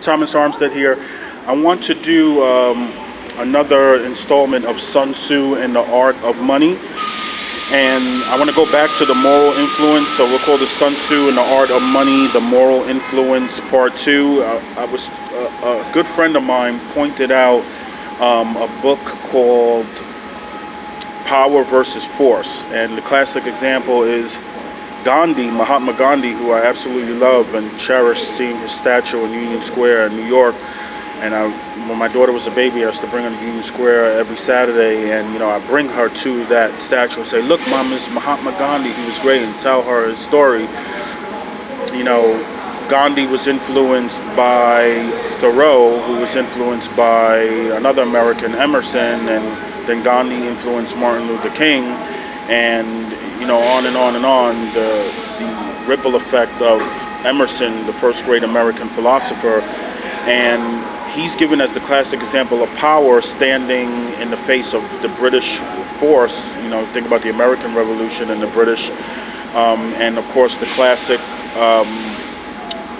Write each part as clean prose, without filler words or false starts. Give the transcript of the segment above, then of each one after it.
Thomas Armstead here. I want to do another installment of Sun Tzu and the Art of Money. And I want to go back to the moral influence. So we'll call this Sun Tzu and the Art of Money, the Moral Influence Part 2. A good friend of mine pointed out a book called Power versus Force. And the classic example is Gandhi, Mahatma Gandhi, who I absolutely love and cherish seeing his statue in Union Square in New York. And when my daughter was a baby, I used to bring her to Union Square every Saturday, and I bring her to that statue and say, "Look, Mom, this is Mahatma Gandhi. He was great," and tell her his story. Gandhi was influenced by Thoreau, who was influenced by another American, Emerson, and then Gandhi influenced Martin Luther King, and on and on and on. The ripple effect of Emerson, the first great American philosopher, and he's given as the classic example of power standing in the face of the British force. Think about the American Revolution and the British, and of course the classic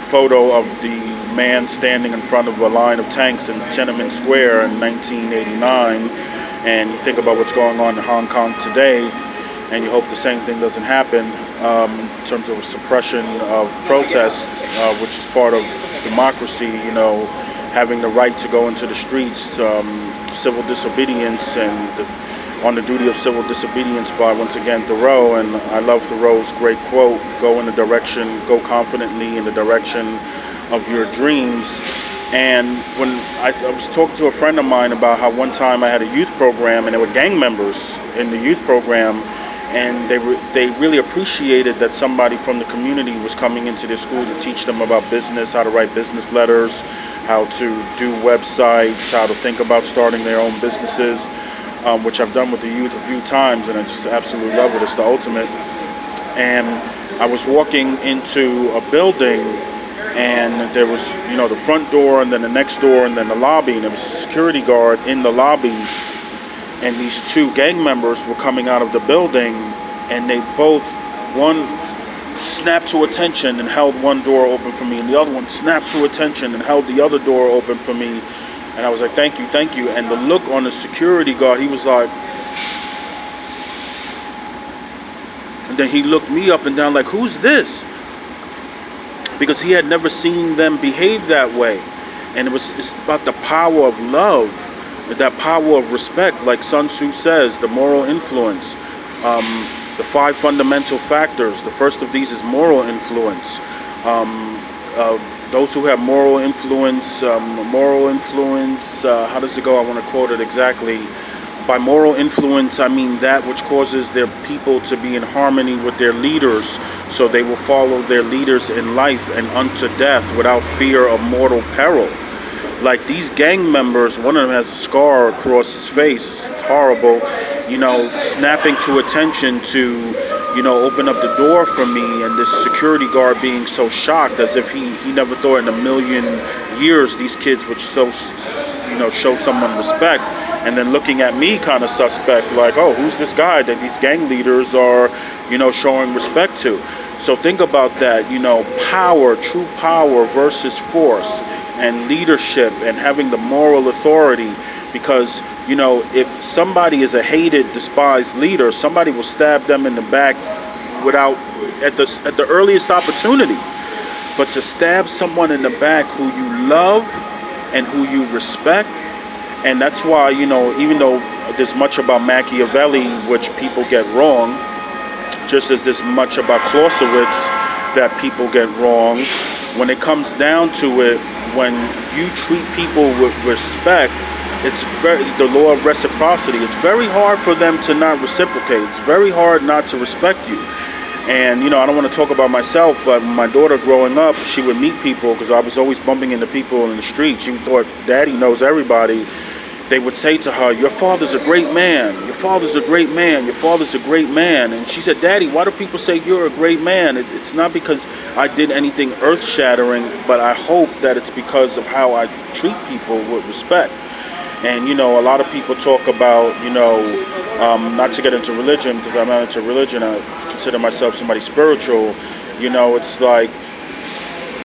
photo of the man standing in front of a line of tanks in Tiananmen Square in 1989. And you think about what's going on in Hong Kong today, and you hope the same thing doesn't happen in terms of suppression of protests, which is part of democracy, having the right to go into the streets, civil disobedience, and on the duty of civil disobedience by, once again, Thoreau. And I love Thoreau's great quote, go confidently in the direction of your dreams. And when I was talking to a friend of mine about how one time I had a youth program, and there were gang members in the youth program, and they really appreciated that somebody from the community was coming into their school to teach them about business, how to write business letters, how to do websites, how to think about starting their own businesses, which I've done with the youth a few times, and I just absolutely love it. It's the ultimate. And I was walking into a building, and there was, the front door, and then the next door, and then the lobby, and there was a security guard in the lobby. And these two gang members were coming out of the building, and they both, one snapped to attention and held one door open for me, and the other one snapped to attention and held the other door open for me. And I was like, thank you, thank you. And the look on the security guard, he was like, and then he looked me up and down like, who's this? Because he had never seen them behave that way. And it's about the power of love, that power of respect, like Sun Tzu says, the moral influence, the 5 fundamental factors. The first of these is moral influence. Those who have moral influence, how does it go? I want to quote it exactly. By moral influence, I mean that which causes their people to be in harmony with their leaders, so they will follow their leaders in life and unto death without fear of mortal peril. Like these gang members, one of them has a scar across his face. It's horrible, snapping to attention to, open up the door for me, and this security guard being so shocked, as if he never thought in a million years these kids would show someone respect, and then looking at me kind of suspect, like, oh, who's this guy that these gang leaders are, showing respect to? So think about that, power, true power versus force, and leadership, and having the moral authority. Because if somebody is a hated, despised leader, somebody will stab them in the back at the earliest opportunity. But to stab someone in the back who you love and who you respect, and that's why even though there's much about Machiavelli which people get wrong, just as there's much about Clausewitz that people get wrong, when it comes down to it, when you treat people with respect, it's the law of reciprocity. It's very hard for them to not reciprocate. It's very hard not to respect you. And I don't want to talk about myself, but my daughter growing up, she would meet people, because I was always bumping into people in the street. She thought Daddy knows everybody. They would say to her, your father's a great man. Your father's a great man. Your father's a great man. And she said, Daddy, why do people say you're a great man? It's not because I did anything earth-shattering, but I hope that it's because of how I treat people with respect. And, a lot of people talk about, not to get into religion, because I'm not into religion. I consider myself somebody spiritual. It's like